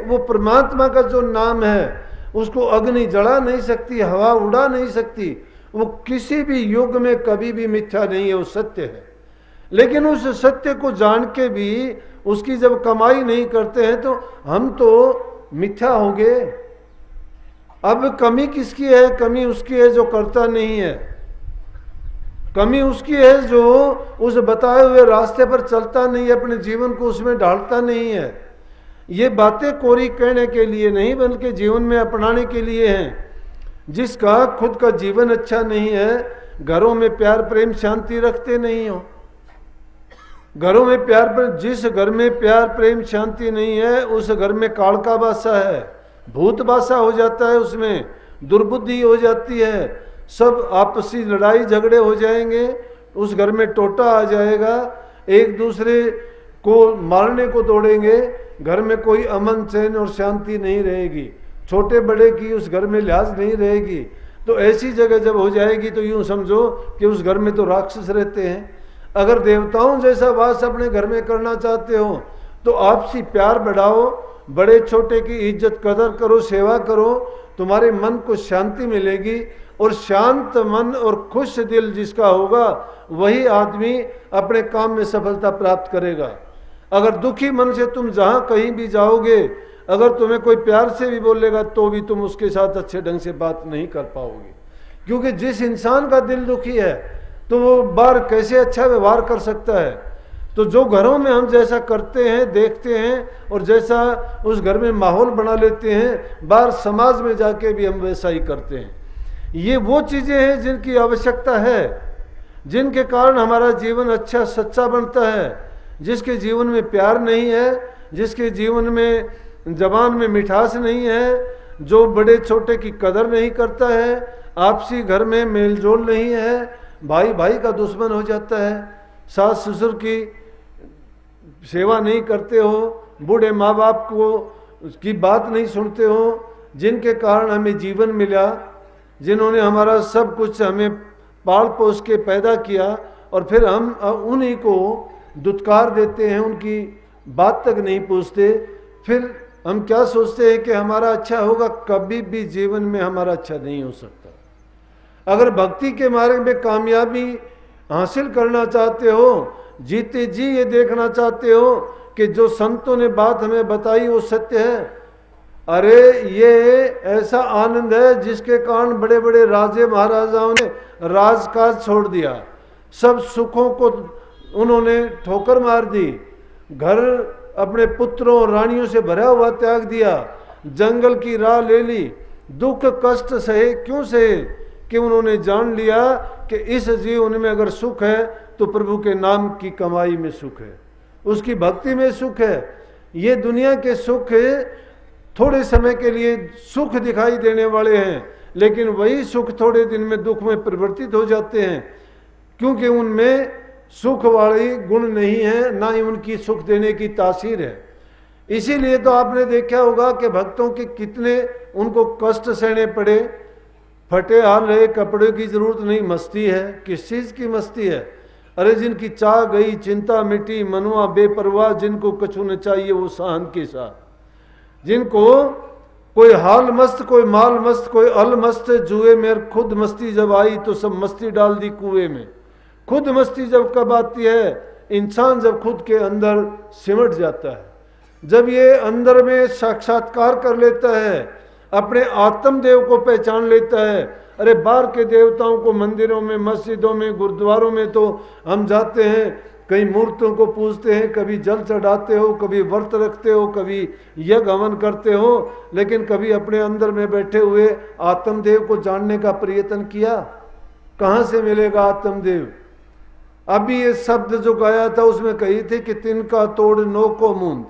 वो परमात्मा का जो नाम है उसको अग्नि जला नहीं सकती, हवा उड़ा नहीं सकती, वो किसी भी युग में कभी भी मिथ्या नहीं है, वो सत्य है। लेकिन उस सत्य को जान के भी उसकी जब कमाई नहीं करते हैं तो हम तो मिथ्या हो गए। अब कमी किसकी है? कमी उसकी है जो करता नहीं है, कमी उसकी है जो उस बताए हुए रास्ते पर चलता नहीं है, अपने जीवन को उसमें ढालता नहीं है। ये बातें कोरी कहने के लिए नहीं बल्कि जीवन में अपनाने के लिए हैं। जिसका खुद का जीवन अच्छा नहीं है, घरों में प्यार प्रेम शांति रखते नहीं हो, घरों में प्यार प्रेम, जिस घर में प्यार प्रेम शांति नहीं है उस घर में काल का बासा है, भूत बासा हो जाता है, उसमें दुर्बुद्धि हो जाती है, सब आपसी लड़ाई झगड़े हो जाएंगे, उस घर में टोटा आ जाएगा, एक दूसरे को मारने को दौड़ेंगे, घर में कोई अमन चैन और शांति नहीं रहेगी, छोटे बड़े की उस घर में लिहाज नहीं रहेगी। तो ऐसी जगह जब हो जाएगी तो यूं समझो कि उस घर में तो राक्षस रहते हैं। अगर देवताओं जैसा वास अपने घर में करना चाहते हो तो आपसी प्यार बढ़ाओ, बड़े छोटे की इज्जत कदर करो, सेवा करो, तुम्हारे मन को शांति मिलेगी। और शांत मन और खुश दिल जिसका होगा वही आदमी अपने काम में सफलता प्राप्त करेगा। अगर दुखी मन से तुम जहां कहीं भी जाओगे, अगर तुम्हें कोई प्यार से भी बोलेगा तो भी तुम उसके साथ अच्छे ढंग से बात नहीं कर पाओगे, क्योंकि जिस इंसान का दिल दुखी है तो वो बाहर कैसे अच्छा व्यवहार कर सकता है। तो जो घरों में हम जैसा करते हैं देखते हैं और जैसा उस घर में माहौल बना लेते हैं, बाहर समाज में जाके भी हम वैसा ही करते हैं। ये वो चीजें हैं जिनकी आवश्यकता है, जिनके कारण हमारा जीवन अच्छा सच्चा बनता है। जिसके जीवन में प्यार नहीं है, जिसके जीवन में जबान में मिठास नहीं है, जो बड़े छोटे की कदर नहीं करता है, आपसी घर में मेलजोल नहीं है, भाई भाई का दुश्मन हो जाता है, सास ससुर की सेवा नहीं करते हो, बूढ़े माँ बाप को की बात नहीं सुनते हो, जिनके कारण हमें जीवन मिला, जिन्होंने हमारा सब कुछ हमें पाल पोस के पैदा किया और फिर हम उन्हीं को दुत्कार देते हैं, उनकी बात तक नहीं पूछते, फिर हम क्या सोचते हैं कि हमारा अच्छा होगा। कभी भी जीवन में हमारा अच्छा नहीं हो सकता। अगर भक्ति के मार्ग में कामयाबी हासिल करना चाहते हो, जीते जी ये देखना चाहते हो कि जो संतों ने बात हमें बताई वो सत्य है, अरे ये ऐसा आनंद है जिसके कारण बड़े बड़े राजे महाराजाओं ने राजकाज छोड़ दिया, सब सुखों को उन्होंने ठोकर मार दी, घर अपने पुत्रों और रानियों से भरा हुआ त्याग दिया, जंगल की राह ले ली, दुख कष्ट सहे। क्यों सहे? कि उन्होंने जान लिया कि इस जीवन में अगर सुख है तो प्रभु के नाम की कमाई में सुख है, उसकी भक्ति में सुख है। ये दुनिया के सुख थोड़े समय के लिए सुख दिखाई देने वाले हैं, लेकिन वही सुख थोड़े दिन में दुख में परिवर्तित हो जाते हैं, क्योंकि उनमें सुख वाली गुण नहीं है, ना ही उनकी सुख देने की तासीर है। इसीलिए तो आपने देखा होगा कि भक्तों के कितने उनको कष्ट सहने पड़े, फटे हाल रहे, कपड़े की जरूरत नहीं, मस्ती है। किस चीज़ की मस्ती है? अरे जिनकी चाह गई चिंता मिटी, मनुआ बेपरवाह, जिनको कछु न चाहिए वो सहन के साथ, जिनको कोई हाल मस्त, कोई माल मस्त, कोई अल मस्त, जुए में खुद मस्ती जब आई तो सब मस्ती डाल दी कुएं में। खुद मस्ती जब कब आती है? इंसान जब खुद के अंदर सिमट जाता है, जब ये अंदर में साक्षात्कार कर लेता है, अपने आत्मदेव को पहचान लेता है। अरे बाहर के देवताओं को मंदिरों में, मस्जिदों में, गुरुद्वारों में तो हम जाते हैं, कई मूर्तों को पूजते हैं, कभी जल चढ़ाते हो, कभी व्रत रखते हो, कभी यज्ञ हवन करते हो, लेकिन कभी अपने अंदर में बैठे हुए आत्मदेव को जानने का प्रयत्न किया? कहाँ से मिलेगा आत्मदेव? अभी ये शब्द जो गाया था उसमें कही थी कि तिनका तोड़ नो को मूंद।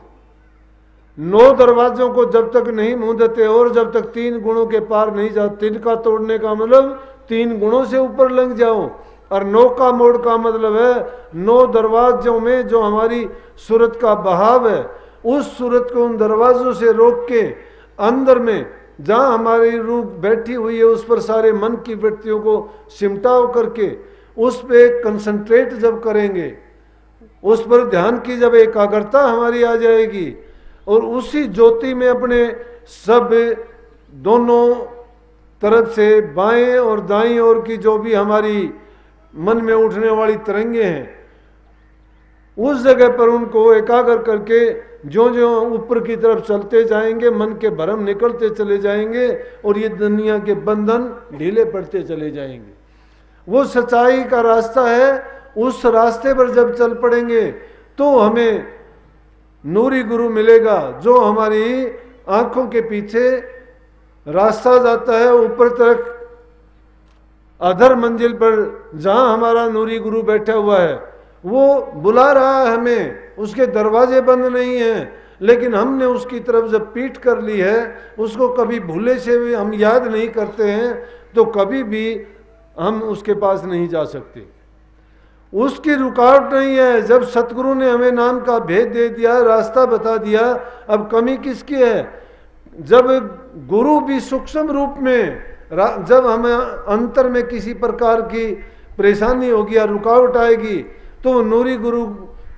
9 दरवाजों को जब तक नहीं मूंदते और जब तक 3 गुणों के पार नहीं जाओ, तिनका तोड़ने का मतलब 3 गुणों से ऊपर लग जाओ, और 9 का मोड़ का मतलब है 9 दरवाजों में जो हमारी सूरत का बहाव है, उस सूरत को उन दरवाजों से रोक के अंदर में जहाँ हमारी रूह बैठी हुई है उस पर सारे मन की वृत्तियों को सिमटाव करके उस पर कंसंट्रेट जब करेंगे, उस पर ध्यान की जब एकाग्रता हमारी आ जाएगी, और उसी ज्योति में अपने सब दोनों तरफ से बाएं और दाएं ओर की जो भी हमारी मन में उठने वाली तरंगे हैं, उस जगह पर उनको एकाग्र करके जो जो ऊपर की तरफ चलते जाएंगे, मन के भ्रम निकलते चले जाएंगे और ये दुनिया के बंधन ढीले पड़ते चले जाएंगे। वो सच्चाई का रास्ता है। उस रास्ते पर जब चल पड़ेंगे तो हमें नूरी गुरु मिलेगा, जो हमारी आंखों के पीछे रास्ता जाता है ऊपर तक, अधर मंजिल पर जहां हमारा नूरी गुरु बैठा हुआ है। वो बुला रहा है हमें, उसके दरवाजे बंद नहीं हैं, लेकिन हमने उसकी तरफ जब पीठ कर ली है, उसको कभी भूले से भी हम याद नहीं करते हैं, तो कभी भी हम उसके पास नहीं जा सकते। उसकी रुकावट नहीं है। जब सतगुरु ने हमें नाम का भेद दे दिया, रास्ता बता दिया, अब कमी किसकी है? जब गुरु भी सूक्ष्म रूप में, जब हमें अंतर में किसी प्रकार की परेशानी होगी या रुकावट आएगी, तो नूरी गुरु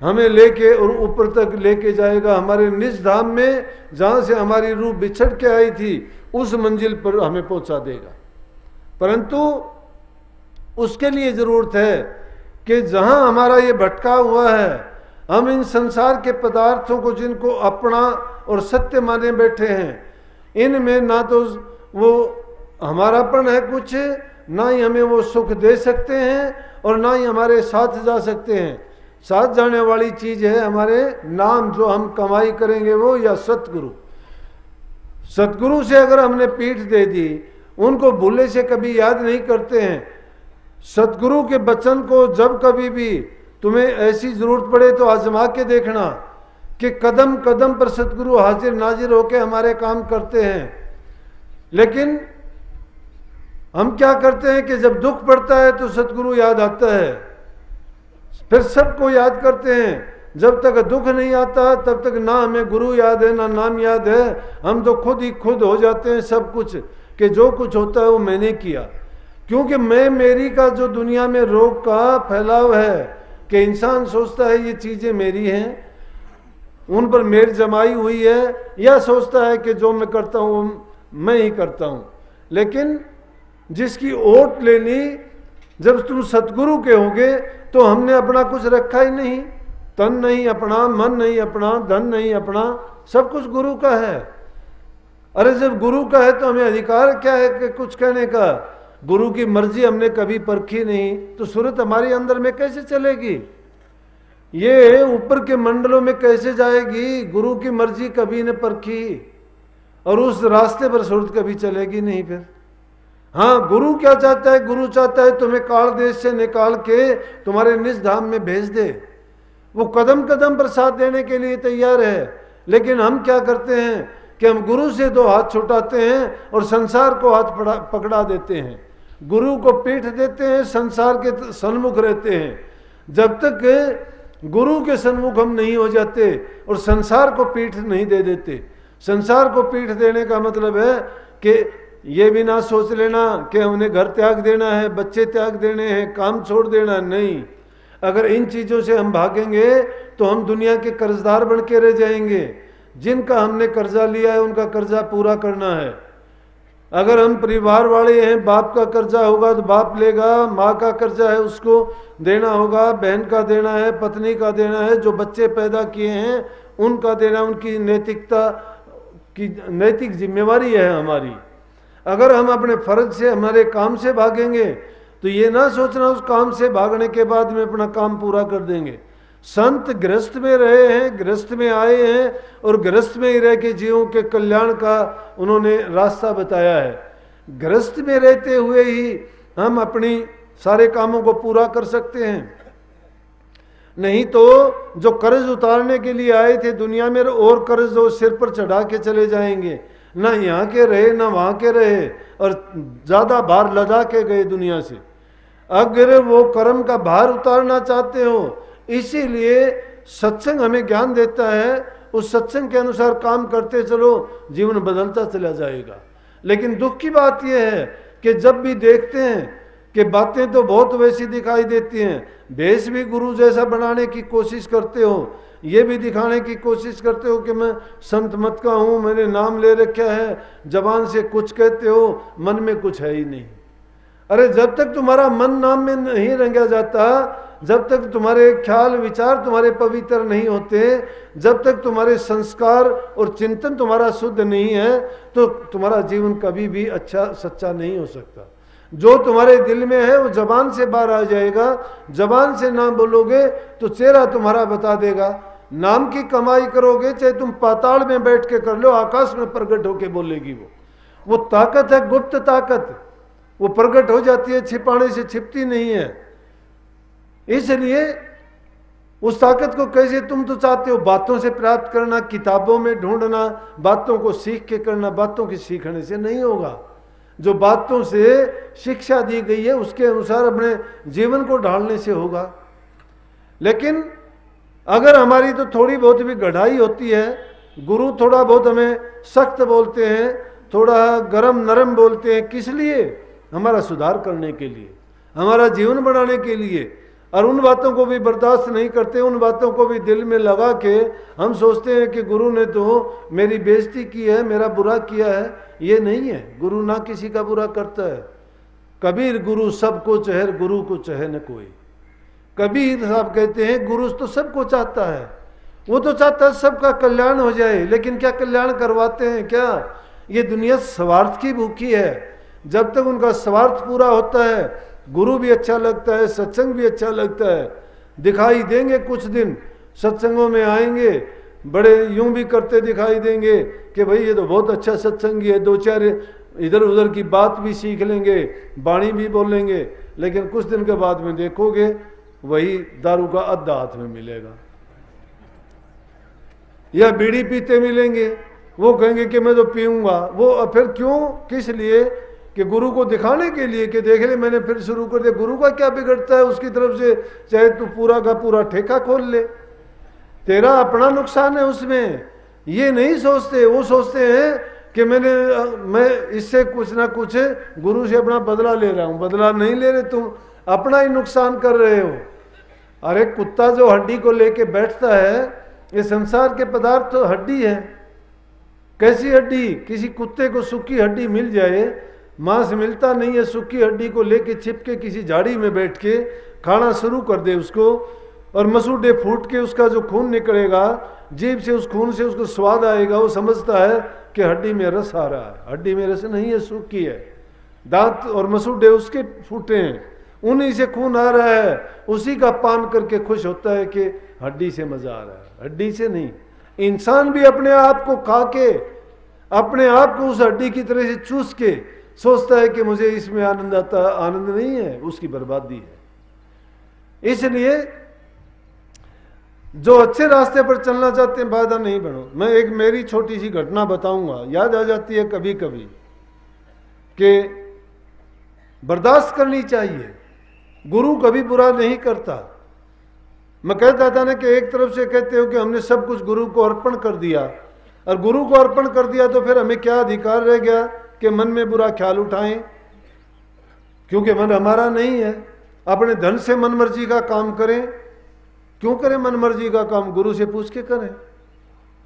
हमें लेके और ऊपर तक लेके जाएगा, हमारे निज धाम में, जहां से हमारी रूह बिछड़ के आई थी, उस मंजिल पर हमें पहुंचा देगा। परंतु उसके लिए जरूरत है कि जहां हमारा ये भटका हुआ है, हम इन संसार के पदार्थों को जिनको अपना और सत्य माने बैठे हैं, इनमें ना तो वो हमारापन है कुछ, ना ही हमें वो सुख दे सकते हैं और ना ही हमारे साथ जा सकते हैं। साथ जाने वाली चीज है हमारे नाम, जो हम कमाई करेंगे वो, या सतगुरु। सतगुरु से अगर हमने पीठ दे दी, उनको भूले से कभी याद नहीं करते हैं। सतगुरु के वचन को जब कभी भी तुम्हें ऐसी जरूरत पड़े तो आजमा के देखना कि कदम कदम पर सतगुरु हाजिर नाजिर होकर हमारे काम करते हैं। लेकिन हम क्या करते हैं कि जब दुख पड़ता है तो सतगुरु याद आता है, फिर सबको याद करते हैं। जब तक दुख नहीं आता तब तक ना हमें गुरु याद है ना नाम याद है। हम तो खुद ही खुद हो जाते हैं सब कुछ, कि जो कुछ होता है वो मैंने किया। क्योंकि मैं मेरी का जो दुनिया में रोग का फैलाव है, कि इंसान सोचता है ये चीजें मेरी हैं, उन पर मेर जमाई हुई है, या सोचता है कि जो मैं करता हूं मैं ही करता हूं। लेकिन जिसकी ओट लेनी, जब तुम सतगुरु के होगे तो हमने अपना कुछ रखा ही नहीं, तन नहीं अपना, मन नहीं अपना, धन नहीं अपना, सब कुछ गुरु का है। अरे जब गुरु का है तो हमें अधिकार क्या है कि कुछ कहने का? गुरु की मर्जी हमने कभी परखी नहीं, तो सूरत हमारे अंदर में कैसे चलेगी? ये ऊपर के मंडलों में कैसे जाएगी? गुरु की मर्जी कभी ने परखी, और उस रास्ते पर सूरत कभी चलेगी नहीं। फिर हाँ, गुरु क्या चाहता है? गुरु चाहता है तुम्हें काल देश से निकाल के तुम्हारे निज धाम में भेज दे। वो कदम कदम पर साथ देने के लिए तैयार है। लेकिन हम क्या करते हैं कि हम गुरु से दो हाथ छुटाते हैं और संसार को हाथ पकड़ा देते हैं। गुरु को पीठ देते हैं, संसार के सन्मुख रहते हैं। जब तक गुरु के सन्मुख हम नहीं हो जाते और संसार को पीठ नहीं दे देते। संसार को पीठ देने का मतलब है कि ये भी ना सोच लेना कि हमने घर त्याग देना है, बच्चे त्याग देने हैं, काम छोड़ देना, नहीं। अगर इन चीज़ों से हम भागेंगे तो हम दुनिया के कर्जदार बन के रह जाएंगे। जिनका हमने कर्जा लिया है उनका कर्जा पूरा करना है। अगर हम परिवार वाले हैं, बाप का कर्जा होगा तो बाप लेगा, माँ का कर्जा है उसको देना होगा, बहन का देना है, पत्नी का देना है, जो बच्चे पैदा किए हैं उनका देना, उनकी नैतिकता की नैतिक जिम्मेवारी है हमारी। अगर हम अपने फर्ज से, हमारे काम से भागेंगे तो ये ना सोचना उस काम से भागने के बाद में अपना काम पूरा कर देंगे। संत गृहस्थ में रहे हैं, गृहस्थ में आए हैं और गृहस्थ में ही रह के जीवों के कल्याण का उन्होंने रास्ता बताया है। गृहस्थ में रहते हुए ही हम अपनी सारे कामों को पूरा कर सकते हैं। नहीं तो जो कर्ज उतारने के लिए आए थे दुनिया में, और कर्ज जो सिर पर चढ़ा के चले जाएंगे, ना यहाँ के रहे ना वहाँ के रहे, और ज़्यादा भार लदा के गए दुनिया से। अगर वो कर्म का भार उतारना चाहते हो, इसीलिए सत्संग हमें ज्ञान देता है, उस सत्संग के अनुसार काम करते चलो, जीवन बदलता चला जाएगा। लेकिन दुख की बात यह है कि जब भी देखते हैं कि बातें तो बहुत वैसी दिखाई देती हैं, भेष भी गुरु जैसा बनाने की कोशिश करते हो, ये भी दिखाने की कोशिश करते हो कि मैं संत मत का हूँ, मैंने नाम ले रखा है, जबान से कुछ कहते हो, मन में कुछ है ही नहीं। अरे जब तक तुम्हारा मन नाम में नहीं रंगा जाता, जब तक तुम्हारे ख्याल विचार तुम्हारे पवित्र नहीं होते, जब तक तुम्हारे संस्कार और चिंतन तुम्हारा शुद्ध नहीं है, तो तुम्हारा जीवन कभी भी अच्छा सच्चा नहीं हो सकता। जो तुम्हारे दिल में है वो जबान से बाहर आ जाएगा। जबान से ना बोलोगे तो चेहरा तुम्हारा बता देगा। नाम की कमाई करोगे, चाहे तुम पाताल में बैठ के कर लो, आकाश में प्रकट होके बोलेगी। वो ताकत है, गुप्त ताकत, वो प्रकट हो जाती है, छिपाने से छिपती नहीं है। इसलिए उस ताकत को कैसे तुम तो चाहते हो बातों से प्राप्त करना, किताबों में ढूंढना, बातों को सीख के करना। बातों के सीखने से नहीं होगा। जो बातों से शिक्षा दी गई है उसके अनुसार अपने जीवन को ढालने से होगा। लेकिन अगर हमारी तो थोड़ी बहुत भी गढ़ाई होती है, गुरु थोड़ा बहुत हमें सख्त बोलते हैं, थोड़ा गरम नरम बोलते हैं, किस लिए? हमारा सुधार करने के लिए, हमारा जीवन बढ़ाने के लिए। और उन बातों को भी बर्दाश्त नहीं करते, उन बातों को भी दिल में लगा के हम सोचते हैं कि गुरु ने तो मेरी बेइज्जती की है, मेरा बुरा किया है। ये नहीं है, गुरु ना किसी का बुरा करता है। कबीर गुरु सबको चहर, गुरु को चहे न कोई। कबीर साहब कहते हैं गुरु तो सबको चाहता है, वो तो चाहता है सबका कल्याण हो जाए, लेकिन क्या कल्याण करवाते हैं क्या? ये दुनिया स्वार्थ की भूखी है। जब तक उनका स्वार्थ पूरा होता है, गुरु भी अच्छा लगता है, सत्संग भी अच्छा लगता है। दिखाई देंगे कुछ दिन, सत्संगों में आएंगे, बड़े यूं भी करते दिखाई देंगे कि भाई ये तो बहुत अच्छा सत्संगी है, दो चार इधर उधर की बात भी सीख लेंगे, बाणी भी बोलेंगे, लेकिन कुछ दिन के बाद में देखोगे वही दारू का अद्धा हाथ में मिलेगा, या बीड़ी पीते मिलेंगे। वो कहेंगे कि मैं तो पीऊंगा। वो फिर क्यों, किस लिए? कि गुरु को दिखाने के लिए कि देख ले मैंने फिर शुरू कर दिया। गुरु का क्या बिगड़ता है उसकी तरफ से? चाहे तू पूरा का पूरा ठेका खोल ले, तेरा अपना नुकसान है उसमें। ये नहीं सोचते, वो सोचते हैं कि मैं इससे कुछ ना कुछ गुरु से अपना बदला ले रहा हूं। बदला नहीं ले रहे, तुम अपना ही नुकसान कर रहे हो। अरे कुत्ता जो हड्डी को लेके बैठता है, ये संसार के पदार्थ तो हड्डी है। कैसी हड्डी? किसी कुत्ते को सूखी हड्डी मिल जाए, मांस मिलता नहीं है, सूखी हड्डी को लेके छिपके किसी झाड़ी में बैठ के खाना शुरू कर दे उसको, और मसूड़े फूट के उसका जो खून निकलेगा, जीभ से उस खून से उसको स्वाद आएगा, वो समझता है कि हड्डी में रस आ रहा है। हड्डी में रस नहीं है, सूखी है। दांत और मसूड़े उसके फूटे हैं, उन्हीं से खून आ रहा है, उसी का पान करके खुश होता है कि हड्डी से मजा आ रहा है। हड्डी से नहीं। इंसान भी अपने आप को खा के, अपने आप को उस हड्डी की तरह से चूस के सोचता है कि मुझे इसमें आनंद आता। आनंद नहीं है, उसकी बर्बादी है। इसलिए जो अच्छे रास्ते पर चलना चाहते हैं, बाधा नहीं बनो। मैं एक मेरी छोटी सी घटना बताऊंगा, याद आ जाती है कभी कभी कि बर्दाश्त करनी चाहिए। गुरु कभी बुरा नहीं करता। मैं कहता था ना कि एक तरफ से कहते हो कि हमने सब कुछ गुरु को अर्पण कर दिया, और गुरु को अर्पण कर दिया तो फिर हमें क्या अधिकार रह गया कि मन में बुरा ख्याल उठाएं? क्योंकि मन हमारा नहीं है। अपने धन से मनमर्जी का काम करें। क्यों करें मनमर्जी का काम? गुरु से पूछ के करें।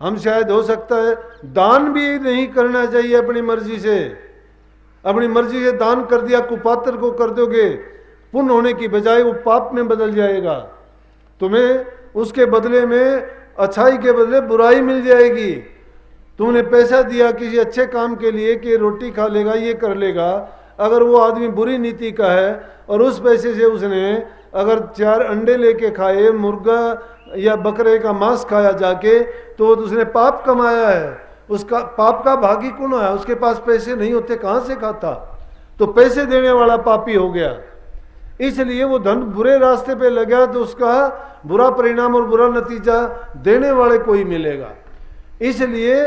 हम शायद हो सकता है दान भी नहीं करना चाहिए अपनी मर्जी से। अपनी मर्जी से दान कर दिया, कुपात्र को कर दोगे, पुण्य होने की बजाय वो पाप में बदल जाएगा। तुम्हें उसके बदले में, अच्छाई के बदले बुराई मिल जाएगी। तुमने पैसा दिया किसी अच्छे काम के लिए कि रोटी खा लेगा, ये कर लेगा, अगर वो आदमी बुरी नीति का है और उस पैसे से उसने अगर 4 अंडे लेके खाए, मुर्गा या बकरे का मांस खाया जाके, तो उसने पाप कमाया है। उसका पाप का भागी कौन है? उसके पास पैसे नहीं होते, कहां से खाता? तो पैसे देने वाला पापी हो गया। इसलिए वो धन बुरे रास्ते पे लगा तो उसका बुरा परिणाम और बुरा नतीजा देने वाले को ही मिलेगा। इसलिए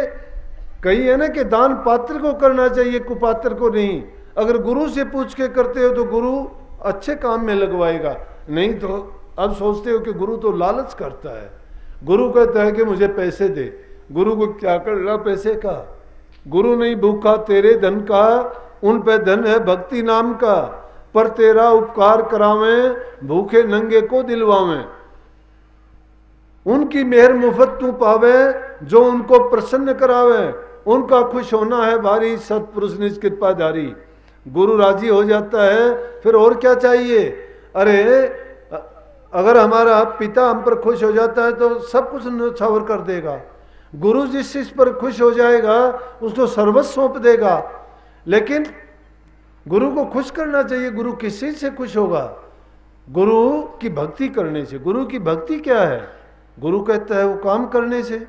कही है ना कि दान पात्र को करना चाहिए, कुपात्र को नहीं। अगर गुरु से पूछ के करते हो तो गुरु अच्छे काम में लगवाएगा, नहीं तो अब सोचते हो कि गुरु तो लालच करता है। गुरु कहता है कि मुझे पैसे दे। गुरु को क्या कर रहा पैसे का? गुरु नहीं भूखा तेरे धन का, उन पे धन है भक्ति नाम का। पर तेरा उपकार करावें, भूखे नंगे को दिलवावें। उनकी मेहर मुफ्त तू पावे, जो उनको प्रसन्न करावे। उनका खुश होना है भारी, सतपुरुष निज कृपाधारी। गुरु राजी हो जाता है, फिर और क्या चाहिए। अरे अगर हमारा पिता हम पर खुश हो जाता है तो सब कुछ न्यौछावर कर देगा। गुरु जिस चीज पर खुश हो जाएगा उसको सर्वस्व सौंप देगा। लेकिन गुरु को खुश करना चाहिए। गुरु किस चीज से खुश होगा? गुरु की भक्ति करने से। गुरु की भक्ति क्या है? गुरु कहता है वो काम करने से।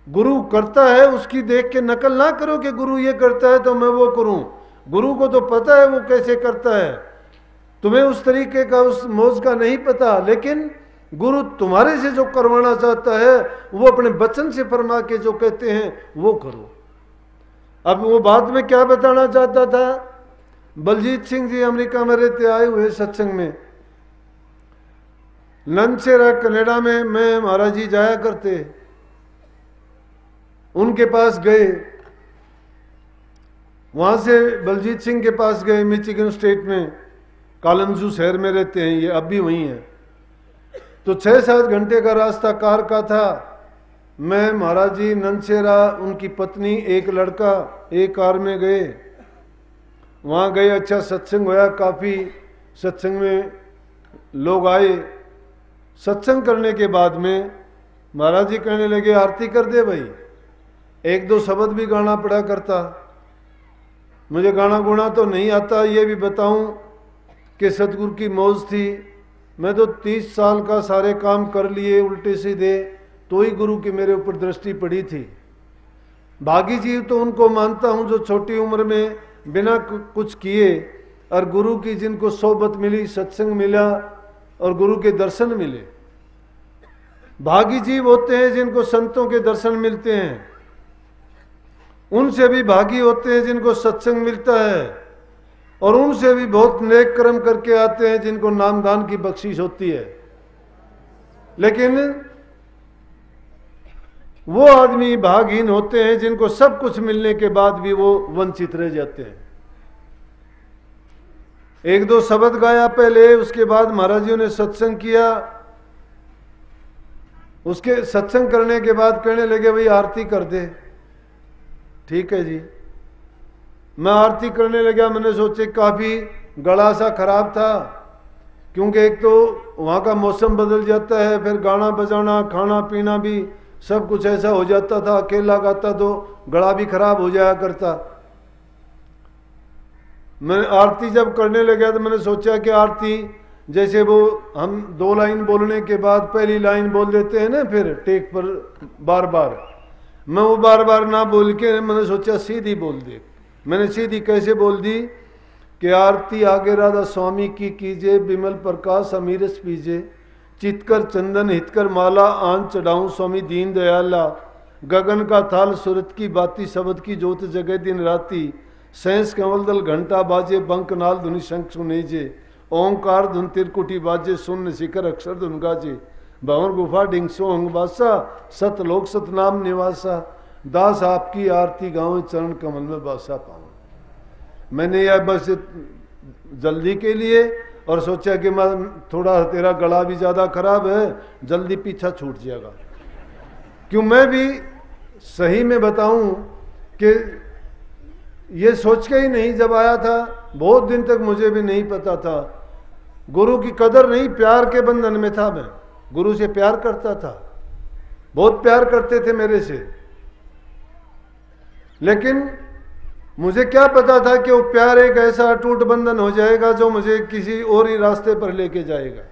गुरु करता है उसकी देख के नकल ना करो कि गुरु ये करता है तो मैं वो करूं। गुरु को तो पता है वो कैसे करता है, तुम्हें उस तरीके का उस मौज का नहीं पता। लेकिन गुरु तुम्हारे से जो करवाना चाहता है वो अपने वचन से फरमा के जो कहते हैं वो करो। अब वो बात में क्या बताना चाहता था, बलजीत सिंह जी अमेरिका में रहते आए हुए सत्संग में, ननसेरा कनाडा में मैं महाराज जी जाया करते, उनके पास गए। वहां से बलजीत सिंह के पास गए, मिचिगन स्टेट में कालमजू शहर में रहते हैं, ये अब भी वहीं हैं। तो 6-7 घंटे का रास्ता कार का था। मैं महाराज जी ननसेरा, उनकी पत्नी, एक लड़का, एक कार में गए। वहाँ गए, अच्छा सत्संग होया, काफ़ी सत्संग में लोग आए। सत्संग करने के बाद में महाराज जी कहने लगे आरती कर दे भाई। 1-2 शब्द भी गाना पड़ा करता। मुझे गाना गुना तो नहीं आता, ये भी बताऊं कि सतगुरु की मौज थी। मैं तो 30 साल का सारे काम कर लिए उल्टे सीधे, तो ही गुरु की मेरे ऊपर दृष्टि पड़ी थी। भागी जीव तो उनको मानता हूं जो छोटी उम्र में बिना कुछ किए और गुरु की जिनको सोबत मिली, सत्संग मिला और गुरु के दर्शन मिले। भागी जीव होते हैं जिनको संतों के दर्शन मिलते हैं, उनसे भी भागी होते हैं जिनको सत्संग मिलता है, और उनसे भी बहुत नेक कर्म करके आते हैं जिनको नामदान की बख्शिश होती है। लेकिन वो आदमी भागहीन होते हैं जिनको सब कुछ मिलने के बाद भी वो वंचित रह जाते हैं। 1-2 शब्द गाया पहले, उसके बाद महाराज जी ने सत्संग किया। उसके सत्संग करने के बाद कहने लगे भाई आरती कर दे। ठीक है जी। मैं आरती करने लगा। मैंने सोचे, काफ़ी गला सा खराब था, क्योंकि एक तो वहाँ का मौसम बदल जाता है, फिर गाना बजाना, खाना पीना भी सब कुछ ऐसा हो जाता था। अकेला गाता तो गला भी खराब हो जाया करता। मैं आरती जब करने लगा तो मैंने सोचा कि आरती जैसे वो हम 2 लाइन बोलने के बाद पहली लाइन बोल देते हैं ना, फिर टेक पर बार बार, मैं वो बार बार ना बोल के मैंने सोचा सीधी बोल दे। मैंने सीधी कैसे बोल दी कि आरती आगे राधा स्वामी की कीजिए, विमल प्रकाश अमीरस पीजे, चितकर चंदन हितकर माला आन चढ़ाऊं स्वामी दीन दयाला, गगन का थाल सूरत की बाती शब्द की जोत जगह दिन राती, सैंस कंवल दल घंटा बाजे बंक नाल धुनि शंख सुनेजे, ओंकार धुन तिरकुटी बाजे सुन्न शिखर अक्षर धुन गाजे, भवन गुफा डिंग सोहंग बासा, सतलोक सतनाम निवासा, दास आपकी आरती गाँव चरण कमल में बासा पाऊं। मैंने यह बस जल्दी के लिए और सोचा कि मैं थोड़ा, तेरा गला भी ज़्यादा खराब है, जल्दी पीछा छूट जाएगा। क्यों मैं भी सही में बताऊं कि ये सोच के ही नहीं जब आया था, बहुत दिन तक मुझे भी नहीं पता था। गुरु की कदर नहीं, प्यार के बंधन में था। मैं गुरु से प्यार करता था, बहुत प्यार करते थे मेरे से, लेकिन मुझे क्या पता था कि वो प्यार एक ऐसा अटूट बंधन हो जाएगा जो मुझे किसी और ही रास्ते पर लेके जाएगा।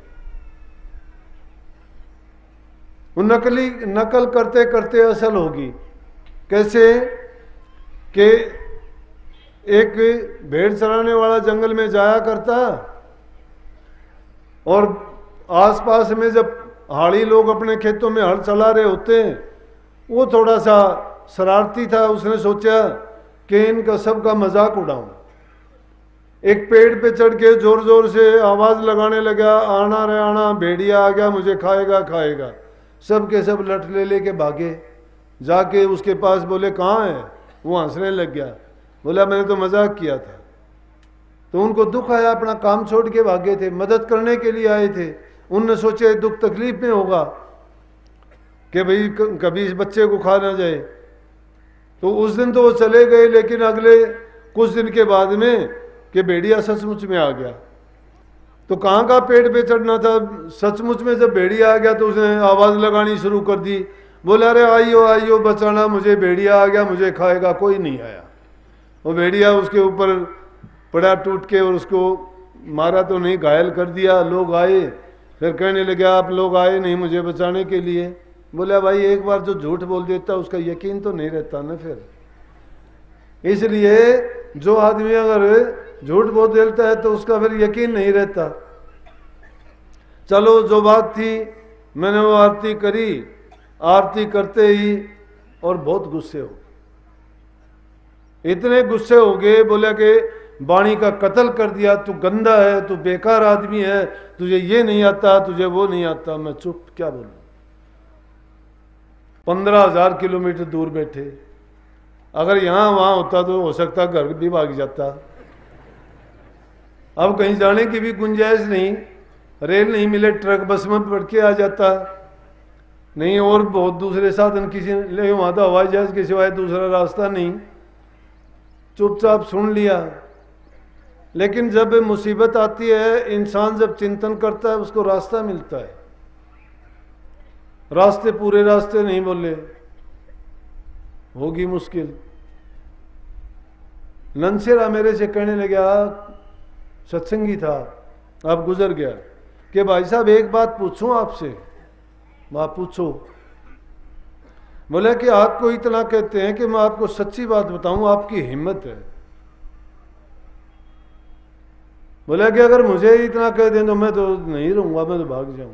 वो नकल करते करते असल होगी। कैसे कि एक भेड़ चराने वाला जंगल में जाया करता, और आसपास में जब हाड़ी लोग अपने खेतों में हल चला रहे होते हैं, वो थोड़ा सा शरारती था। उसने सोचा कि इनका सबका मजाक उड़ाऊं। एक पेड़ पे चढ़ के जोर जोर से आवाज लगाने लगा, आना रे आना, भेड़िया आ गया, मुझे खाएगा खाएगा। सब के सब लठ ले लेके भागे। जाके उसके पास बोले कहाँ है? वो हंसने लग गया, बोला मैंने तो मजाक किया था। तो उनको दुख आया, अपना काम छोड़ के भागे थे, मदद करने के लिए आए थे। उनने सोचे दुख तकलीफ में होगा, कि भाई कभी इस बच्चे को खा ना जाए। तो उस दिन तो वो चले गए, लेकिन अगले कुछ दिन के बाद में कि भेड़िया सचमुच में आ गया। तो कहाँ का पेड़ पे चढ़ना था, सचमुच में जब भेड़िया आ गया तो उसने आवाज़ लगानी शुरू कर दी, बोला अरे आइयो आइयो बचाना, मुझे भेड़िया आ गया, मुझे खाएगा। कोई नहीं आया। वो भेड़िया उसके ऊपर पड़ा टूट के, और उसको मारा तो नहीं, घायल कर दिया। लोग आए, फिर कहने लगे आप लोग आए नहीं मुझे बचाने के लिए। बोला भाई एक बार जो झूठ बोल देता उसका यकीन तो नहीं रहता ना फिर, इसलिए जो आदमी अगर झूठ बोल देता है तो उसका फिर यकीन नहीं रहता। चलो जो बात थी मैंने वो आरती करी, आरती करते ही और बहुत गुस्से हो, इतने गुस्से हो गए, बोले कि वाणी का कत्ल कर दिया, तू गंदा है, तू बेकार आदमी है, तुझे ये नहीं आता, तुझे वो नहीं आता। मैं चुप, क्या बोलूं। 15,000 किलोमीटर दूर बैठे, अगर यहां वहां होता तो हो सकता घर भी भाग जाता। अब कहीं जाने की भी गुंजाइश नहीं, रेल नहीं मिले, ट्रक बस में बढ़ के आ जाता नहीं, और बहुत दूसरे साधन किसी ले, वहां तो हवाई जहाज के सिवाय दूसरा रास्ता नहीं। चुपचाप सुन लिया। लेकिन जब मुसीबत आती है, इंसान जब चिंतन करता है उसको रास्ता मिलता है। रास्ते पूरे रास्ते नहीं बोले, होगी मुश्किल। नंसेरा मेरे से कहने लगा, सत्संगी था, अब गुजर गया, कि भाई साहब एक बात पूछूं आपसे। मां पूछो। बोले कि आपको इतना कहते हैं कि मैं आपको सच्ची बात बताऊं, आपकी हिम्मत है। बोला कि अगर मुझे इतना कह दें तो मैं तो नहीं रहूंगा, मैं तो भाग जाऊं।